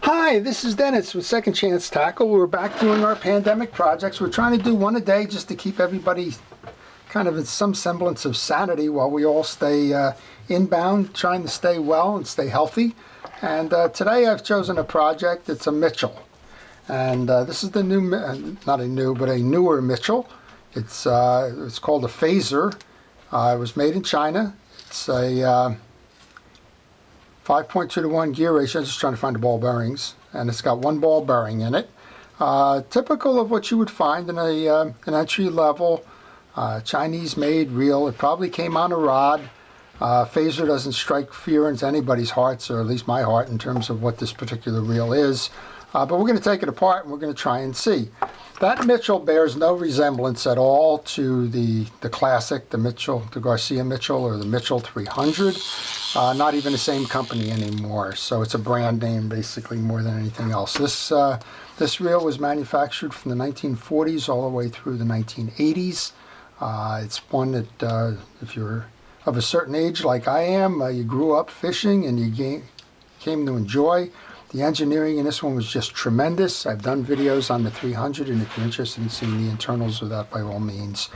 Hi, this is Dennis with Second Chance Tackle. We're back doing our pandemic projects. We're trying to do one a day just to keep everybody kind of in some semblance of sanity while we all stay inbound, trying to stay well and stay healthy. And today I've chosen a project. It's a Mitchell. And this is the new, not a new, but a newer Mitchell. It's called a Phazer. It was made in China. It's a 5.2 to 1 gear ratio. I'm just trying to find the ball bearings, and it's got one ball bearing in it. Typical of what you would find in an entry-level Chinese-made reel. It probably came on a rod. Phazer doesn't strike fear into anybody's hearts, or at least my heart, in terms of what this particular reel is. But we're going to take it apart and we're going to try and see. That Mitchell bears no resemblance at all to the classic, the Garcia Mitchell, or the Mitchell 300. Not even the same company anymore. So it's a brand name basically more than anything else. This reel was manufactured from the 1940s all the way through the 1980s. It's one that if you're of a certain age like I am, you grew up fishing and you came to enjoy. The engineering in this one was just tremendous. I've done videos on the 300, and if you're interested in seeing the internals of that, by all means,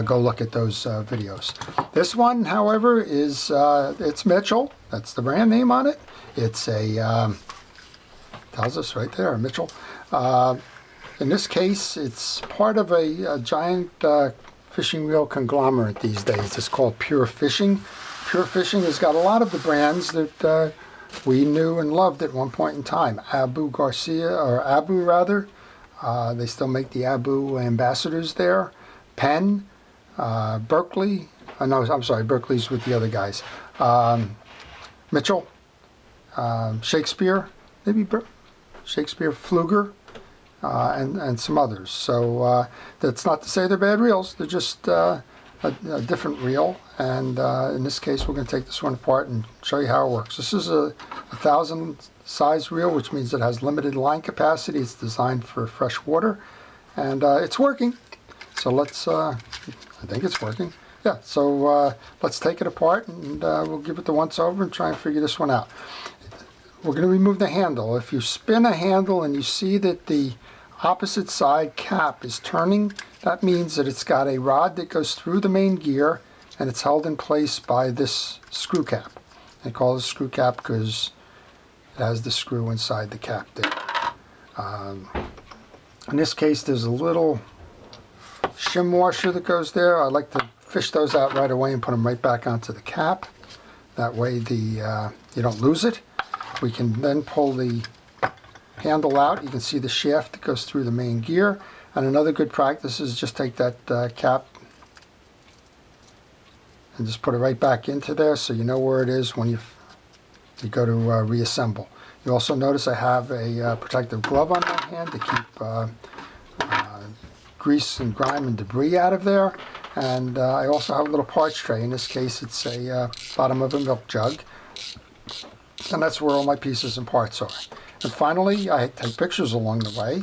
go look at those videos. This one, however, is it's Mitchell. That's the brand name on it. It's a tells us right there, Mitchell. In this case, it's part of a giant fishing reel conglomerate these days. It's called Pure Fishing. Pure Fishing has got a lot of the brands that we knew and loved at one point in time. Abu rather. They still make the Abu ambassadors there. Penn, Berkeley. No, I'm sorry, Berkeley's with the other guys. Mitchell, Shakespeare, maybe Shakespeare, Pfluger, and some others. So that's not to say they're bad reels. They're just a different reel, and in this case we're going to take this one apart and show you how it works. This is a 1,000 size reel, which means it has limited line capacity. It's designed for fresh water, and it's working. So let's, I think it's working. Yeah, so let's take it apart and we'll give it the once over and try and figure this one out. We're going to remove the handle. If you spin a handle and you see that the opposite side cap is turning, that means that it's got a rod that goes through the main gear and it's held in place by this screw cap. They call it a screw cap because it has the screw inside the cap there. In this case, there's a little shim washer that goes there. I like to fish those out right away and put them right back onto the cap. That way you don't lose it. We can then pull the handle out. You can see the shaft that goes through the main gear. And another good practice is just take that cap and just put it right back into there so you know where it is when you go to reassemble. You also notice I have a protective glove on my hand to keep grease and grime and debris out of there. And I also have a little parts tray. In this case, it's a bottom of a milk jug. And that's where all my pieces and parts are. And finally, I take pictures along the way.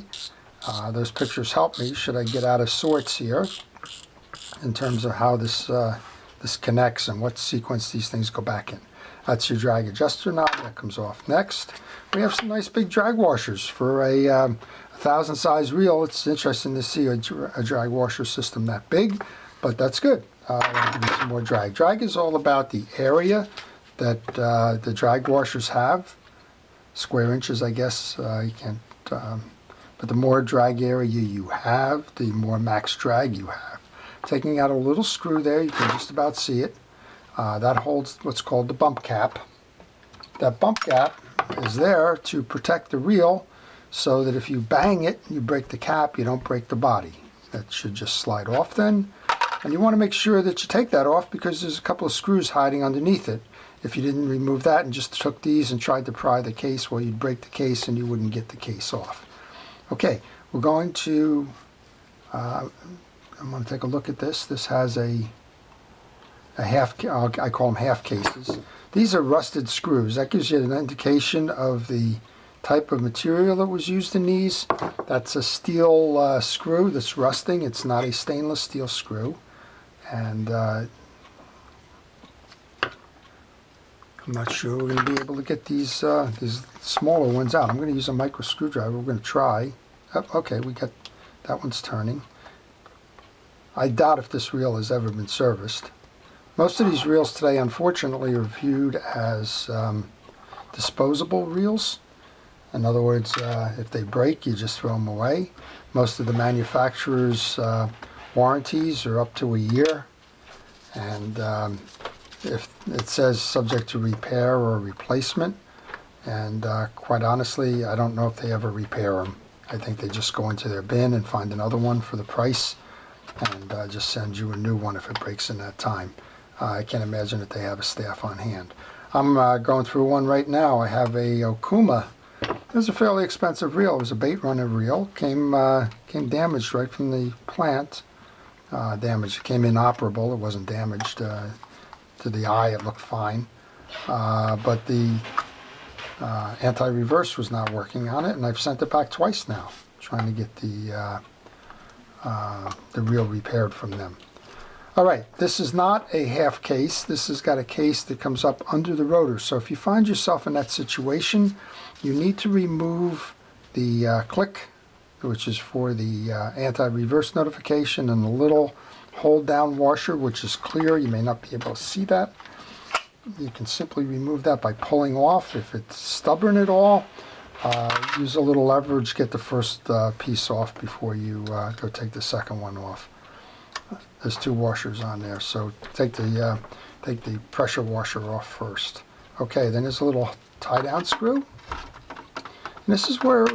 Those pictures help me should I get out of sorts here in terms of how this connects and what sequence these things go back in. That's your drag adjuster knob. That comes off next. We have some nice big drag washers for a 1,000 size reel. It's interesting to see a drag washer system that big, but that's good. I'll give you some more drag. Drag is all about the area that the drag washers have. Square inches, I guess. You can't, but the more drag area you have, the more max drag you have. Taking out a little screw there, you can just about see it. That holds what's called the bump cap. That bump cap is there to protect the reel so that if you bang it, you break the cap, you don't break the body. That should just slide off then. And you want to make sure that you take that off because there's a couple of screws hiding underneath it. If you didn't remove that and just took these and tried to pry the case, well, you'd break the case and you wouldn't get the case off. Okay, we're going to, I'm going to take a look at this. This has a half, I call them half cases. These are rusted screws. That gives you an indication of the type of material that was used in these. That's a steel screw that's rusting. It's not a stainless steel screw. And I'm not sure we're going to be able to get these smaller ones out. I'm going to use a micro screwdriver. We're going to try. Oh, okay, we got that one's turning. I doubt if this reel has ever been serviced. Most of these reels today, unfortunately, are viewed as disposable reels. In other words, if they break, you just throw them away. Most of the manufacturers' warranties are up to a year, and if it says subject to repair or replacement, and quite honestly, I don't know if they ever repair them. I think they just go into their bin and find another one for the price, and just send you a new one if it breaks in that time. I can't imagine that they have a staff on hand. I'm going through one right now. I have a Okuma. It was a fairly expensive reel. It was a bait runner reel. Came damaged right from the plant. Damaged. It came inoperable. It wasn't damaged. To the eye, it looked fine. But the anti-reverse was not working on it, and I've sent it back twice now, trying to get the reel repaired from them. All right, this is not a half case. This has got a case that comes up under the rotor. So if you find yourself in that situation, you need to remove the click, which is for the anti-reverse notification, and the little hold down washer, which is clear. You may not be able to see that. You can simply remove that by pulling off. If it's stubborn at all, use a little leverage, get the first piece off before you go take the second one off. There's two washers on there, so take the pressure washer off first. Okay, then there's a little tie down screw. And this is where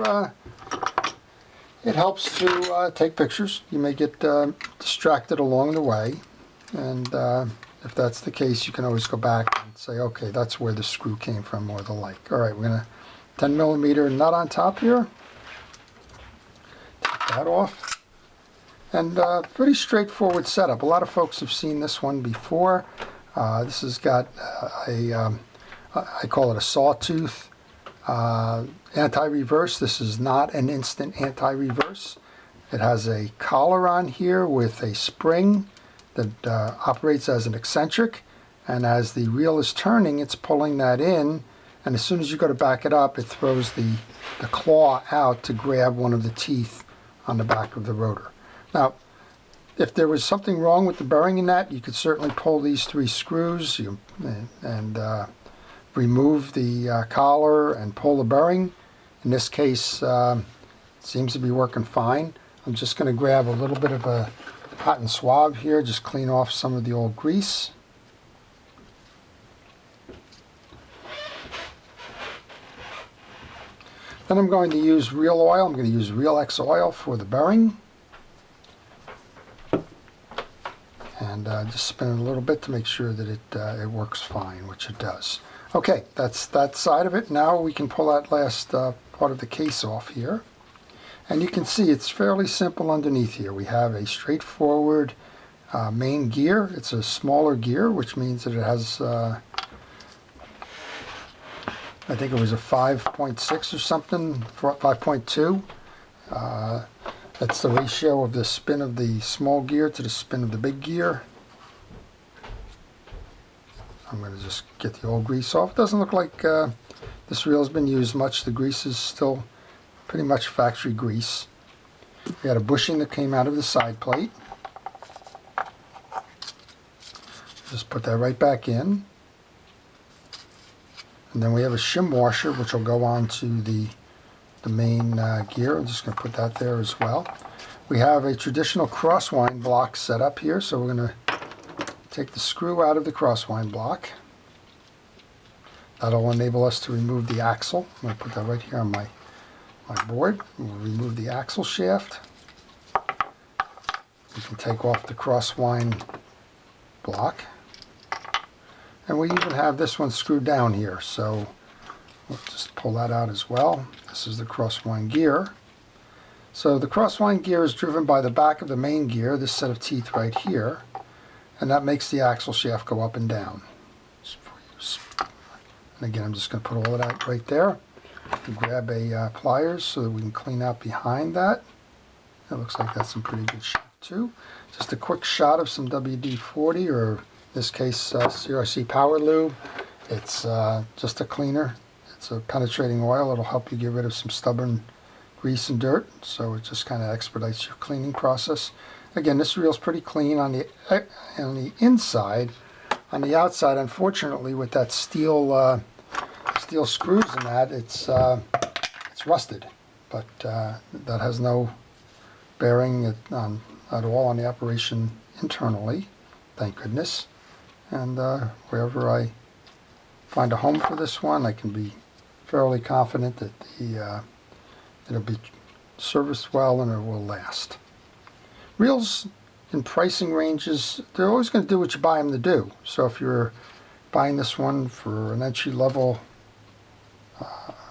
it helps to take pictures. You may get distracted along the way, and if that's the case, you can always go back and say, okay, that's where the screw came from, or the like. All right, we're going to 10 millimeter nut on top here. Take that off. And pretty straightforward setup. A lot of folks have seen this one before. This has got I call it a sawtooth anti-reverse. This is not an instant anti-reverse. It has a collar on here with a spring that operates as an eccentric, and as the reel is turning, it's pulling that in, and as soon as you go to back it up, it throws the claw out to grab one of the teeth on the back of the rotor. Now, if there was something wrong with the bearing in that, you could certainly pull these three screws and remove the collar and pull the bearing. In this case, it seems to be working fine. I'm just going to grab a little bit of a cotton swab here, just clean off some of the old grease. Then I'm going to use reel oil. I'm going to use Real X oil for the bearing. And just spin it a little bit to make sure that it works fine, which it does. Okay, that's that side of it. Now we can pull that last part of the case off here. And you can see it's fairly simple underneath here. We have a straightforward main gear. It's a smaller gear, which means that it has, I think it was a 5.6 or something, 5.2. That's the ratio of the spin of the small gear to the spin of the big gear. I'm going to just get the old grease off. It doesn't look like this reel has been used much. The grease is still pretty much factory grease. We got a bushing that came out of the side plate. Just put that right back in. And then we have a shim washer, which will go on to the main gear. I'm just going to put that there as well. We have a traditional crosswind block set up here, so we're going to take the screw out of the crosswind block. That'll enable us to remove the axle. I'm going to put that right here on my board. We'll remove the axle shaft. We can take off the crosswind block. And we even have this one screwed down here, so we'll just pull that out as well. This is the crosswind gear. So the crosswind gear is driven by the back of the main gear, this set of teeth right here, and that makes the axle shaft go up and down. And again, I'm just going to put all of that right there. And grab a pliers so that we can clean out behind that. That looks like that's in pretty good shape too. Just a quick shot of some WD-40, or in this case CRC Power Lube, It's just a cleaner. It's a penetrating oil. It'll help you get rid of some stubborn grease and dirt, so it just kind of expedites your cleaning process. Again, this reel's pretty clean on the inside. On the outside, unfortunately, with that steel screws in that, it's rusted. But that has no bearing at all on the operation internally, thank goodness. And wherever I find a home for this one, I can be fairly confident that it'll be serviced well and it will last. Reels in pricing ranges, they're always going to do what you buy them to do. So if you're buying this one for an entry-level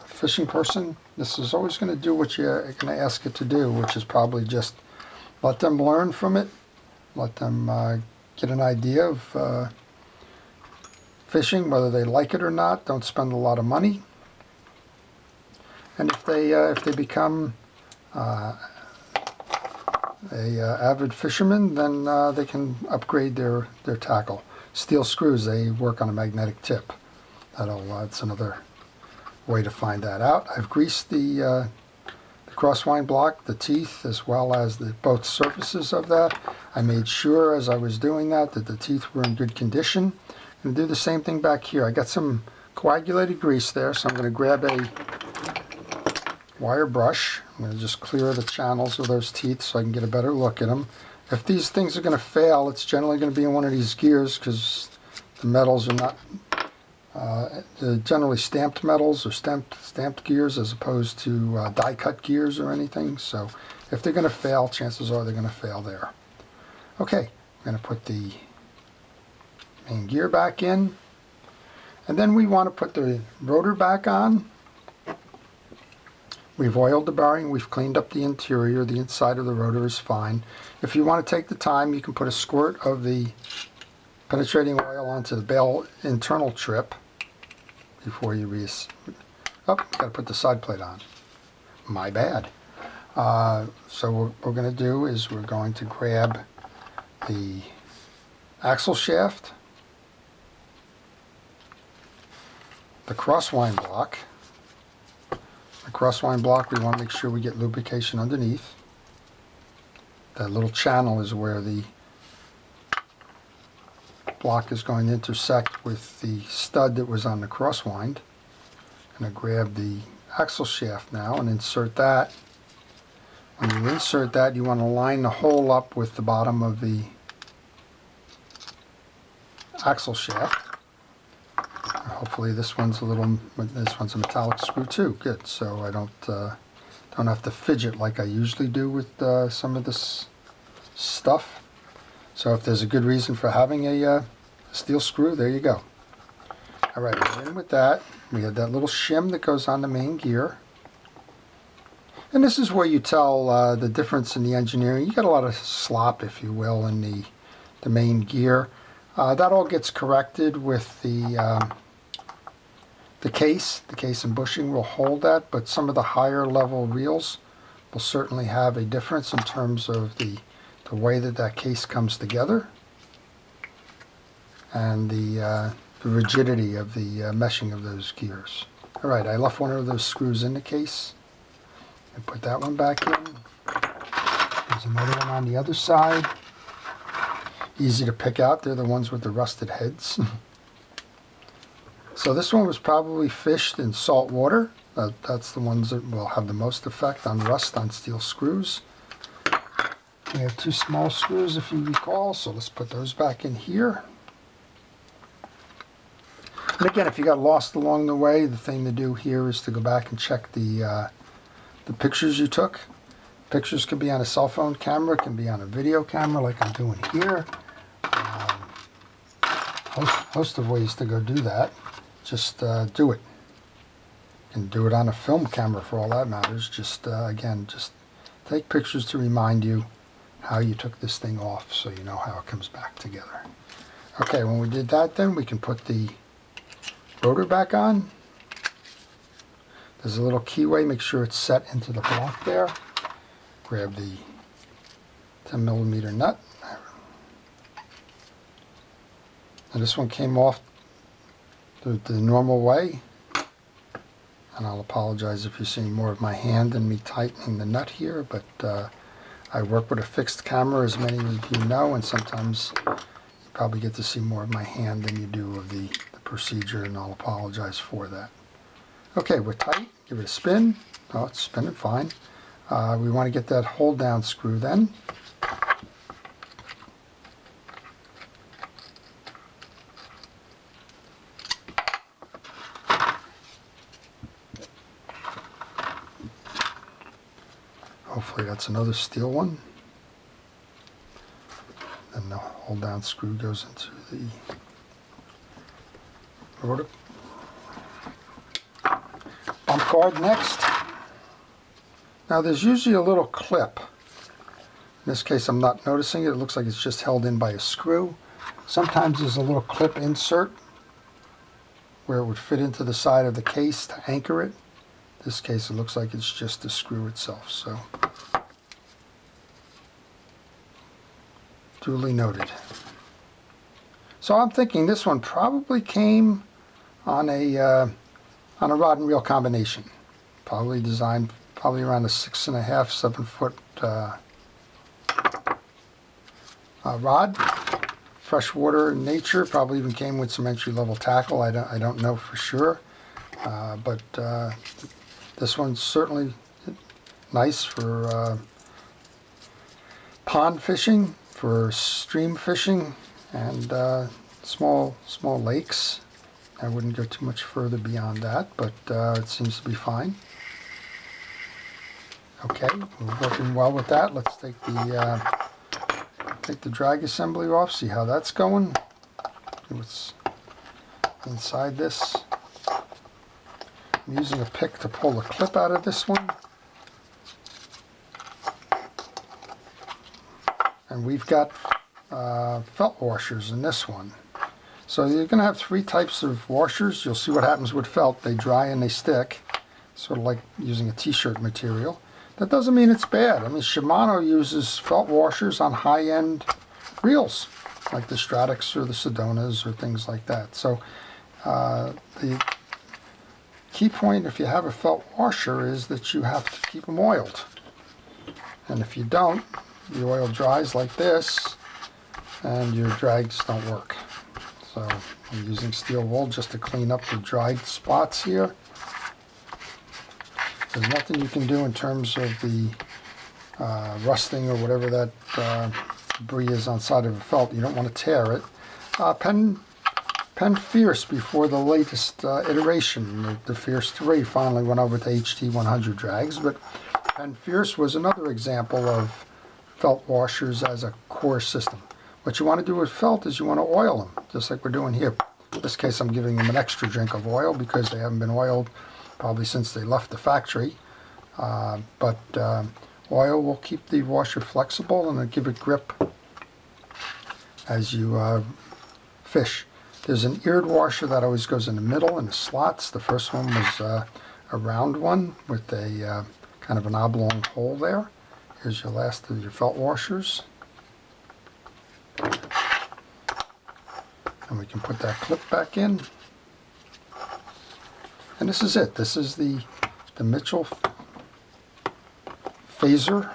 fishing person, this is always going to do what you're going to ask it to do, which is probably just let them learn from it, let them get an idea of fishing, whether they like it or not. Don't spend a lot of money. And if they become avid fishermen, then they can upgrade their tackle. Steel screws, they work on a magnetic tip. That's another way to find that out. I've greased the crosswind block, the teeth, as well as both surfaces of that. I made sure as I was doing that the teeth were in good condition. I'm going to do the same thing back here. I got some coagulated grease there, so I'm going to grab a wire brush. I'm going to just clear the channels of those teeth so I can get a better look at them. If these things are going to fail, it's generally going to be in one of these gears because the metals are not they're generally stamped metals or stamped gears as opposed to die cut gears or anything. So if they're going to fail, chances are they're going to fail there. Okay, I'm going to put the main gear back in, and then we want to put the rotor back on. We've oiled the bearing, we've cleaned up the interior, the inside of the rotor is fine. If you want to take the time, you can put a squirt of the penetrating oil onto the bell internal trip before you got to put the side plate on. My bad. So what we're going to do is we're going to grab the axle shaft, the crosswind block. The crosswind block, we want to make sure we get lubrication underneath. That little channel is where the block is going to intersect with the stud that was on the crosswind. I'm going to grab the axle shaft now and insert that. When you insert that, you want to line the hole up with the bottom of the axle shaft. Hopefully this one's a metallic screw too. Good, so I don't have to fidget like I usually do with some of this stuff. So if there's a good reason for having a steel screw, there you go. All right, we're in with that. We have that little shim that goes on the main gear. And this is where you tell the difference in the engineering. You got a lot of slop, if you will, in the main gear. That all gets corrected with the case. The case and bushing will hold that, but some of the higher level reels will certainly have a difference in terms of the way that case comes together and the rigidity of the meshing of those gears. All right, I left one of those screws in the case and put that one back in. There's another one on the other side. Easy to pick out. They're the ones with the rusted heads. So this one was probably fished in salt water. That's the ones that will have the most effect on rust on steel screws. We have two small screws, if you recall, so let's put those back in here. And again, if you got lost along the way, the thing to do here is to go back and check the pictures you took. Pictures can be on a cell phone camera, can be on a video camera like I'm doing here. Host of ways to go do that. Just do it. You can do it on a film camera for all that matters. Just again, just take pictures to remind you how you took this thing off so you know how it comes back together. Okay, when we did that, then we can put the rotor back on. There's a little keyway, make sure it's set into the block there. Grab the 10mm nut. And this one came off the normal way. And I'll apologize if you're seeing more of my hand than me tightening the nut here, but I work with a fixed camera, as many of you know, and sometimes you probably get to see more of my hand than you do of the procedure, and I'll apologize for that. Okay, we're tight. Give it a spin. Oh, it's spinning fine. We want to get that hold down screw then. Hopefully that's another steel one. Then the hold down screw goes into the rotor. Bump guard next. Now there's usually a little clip. In this case I'm not noticing it. It looks like it's just held in by a screw. Sometimes there's a little clip insert where it would fit into the side of the case to anchor it. In this case it looks like it's just the screw itself. So duly noted. So I'm thinking this one probably came on a rod and reel combination. Probably designed around a 6.5, 7 foot rod. Freshwater in nature. Probably even came with some entry level tackle. I don't know for sure, but this one's certainly nice for pond fishing, for stream fishing, and small lakes. I wouldn't go too much further beyond that, but it seems to be fine. Okay, we're working well with that. Let's take the drag assembly off, see how that's going. See what's inside this. I'm using a pick to pull the clip out of this one. And we've got felt washers in this one. So you're going to have 3 types of washers. You'll see what happens with felt. They dry and they stick, sort of like using a t-shirt material. That doesn't mean it's bad. I mean, Shimano uses felt washers on high-end reels, like the Stratix or the Sedonas or things like that. So the key point, if you have a felt washer, is that you have to keep them oiled. And if you don't, the oil dries like this, and your drags don't work. So I'm using steel wool just to clean up the dried spots here. There's nothing you can do in terms of the rusting or whatever that debris is on side of a felt. You don't want to tear it. Penn Fierce, before the latest iteration, the Fierce 3 finally went over to HT100 drags, but Penn Fierce was another example of felt washers as a core system. What you want to do with felt is you want to oil them, just like we're doing here. In this case I'm giving them an extra drink of oil because they haven't been oiled probably since they left the factory. But oil will keep the washer flexible and it'll give it grip as you fish. There's an eared washer that always goes in the middle in the slots. The first one was a round one with a kind of an oblong hole there. Here's your last of your felt washers. And we can put that clip back in. And this is it. This is the Mitchell Phazer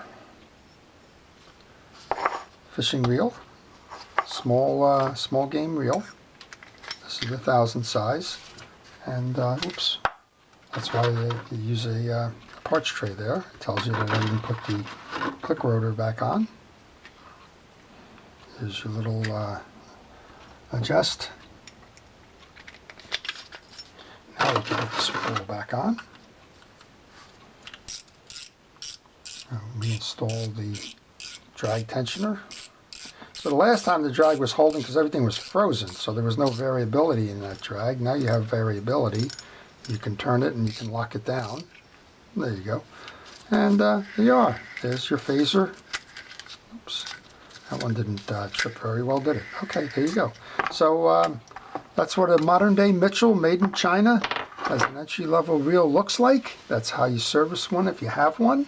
fishing reel. Small game reel. This is 1,000 size. And oops, that's why they use a parts tray there. It tells you that I didn't put the click rotor back on. Here's your little adjust. Now we can put the spool back on. Reinstall the drag tensioner. So the last time the drag was holding because everything was frozen, so there was no variability in that drag. Now you have variability. You can turn it and you can lock it down. There you go. And there you are. There's your Phazer. Oops. That one didn't trip very well, did it? Okay, there you go. So that's what a modern day Mitchell made in China as an entry level reel looks like. That's how you service one if you have one.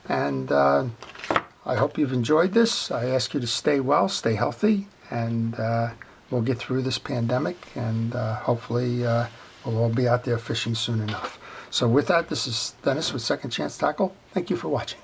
And I hope you've enjoyed this. I ask you to stay well, stay healthy, and we'll get through this pandemic, and hopefully we'll all be out there fishing soon enough. So with that, this is Dennis with Second Chance Tackle. Thank you for watching.